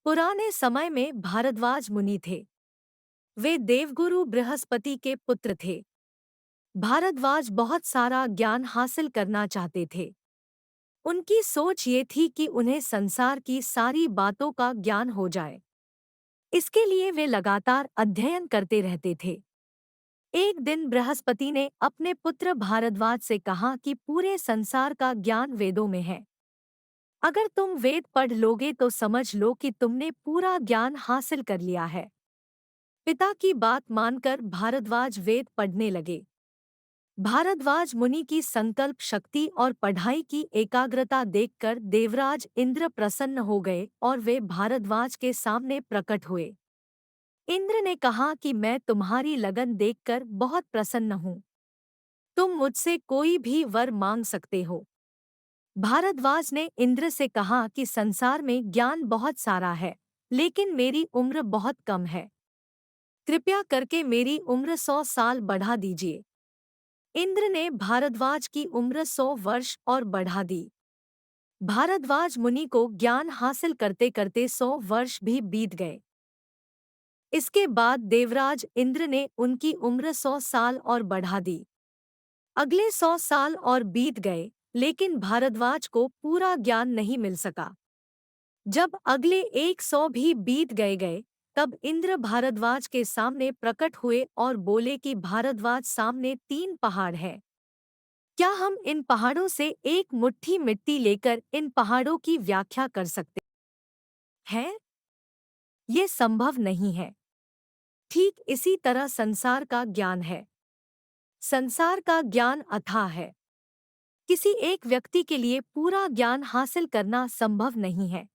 पुराने समय में भारद्वाज मुनि थे। वे देवगुरु बृहस्पति के पुत्र थे। भारद्वाज बहुत सारा ज्ञान हासिल करना चाहते थे। उनकी सोच ये थी कि उन्हें संसार की सारी बातों का ज्ञान हो जाए। इसके लिए वे लगातार अध्ययन करते रहते थे। एक दिन बृहस्पति ने अपने पुत्र भारद्वाज से कहा कि पूरे संसार का ज्ञान वेदों में है। अगर तुम वेद पढ़ लोगे तो समझ लो कि तुमने पूरा ज्ञान हासिल कर लिया है। पिता की बात मानकर भारद्वाज वेद पढ़ने लगे। भारद्वाज मुनि की संकल्प शक्ति और पढ़ाई की एकाग्रता देखकर देवराज इंद्र प्रसन्न हो गए और वे भारद्वाज के सामने प्रकट हुए। इंद्र ने कहा कि मैं तुम्हारी लगन देखकर बहुत प्रसन्न हूँ। तुम मुझसे कोई भी वर मांग सकते हो। भारद्वाज ने इंद्र से कहा कि संसार में ज्ञान बहुत सारा है, लेकिन मेरी उम्र बहुत कम है। कृपया करके मेरी उम्र 100 साल बढ़ा दीजिए। इंद्र ने भारद्वाज की उम्र 100 वर्ष और बढ़ा दी। भारद्वाज मुनि को ज्ञान हासिल करते करते 100 वर्ष भी बीत गए। इसके बाद देवराज इंद्र ने उनकी उम्र 100 साल और बढ़ा दी। अगले 100 साल और बीत गए, लेकिन भारद्वाज को पूरा ज्ञान नहीं मिल सका। जब अगले 100 भी बीत गए, तब इंद्र भारद्वाज के सामने प्रकट हुए और बोले कि भारद्वाज सामने 3 पहाड़ हैं। क्या हम इन पहाड़ों से एक मुट्ठी मिट्टी लेकर इन पहाड़ों की व्याख्या कर सकते हैं? ये संभव नहीं है। ठीक इसी तरह संसार का ज्ञान है। संसार का ज्ञान अथाह है। किसी एक व्यक्ति के लिए पूरा ज्ञान हासिल करना संभव नहीं है।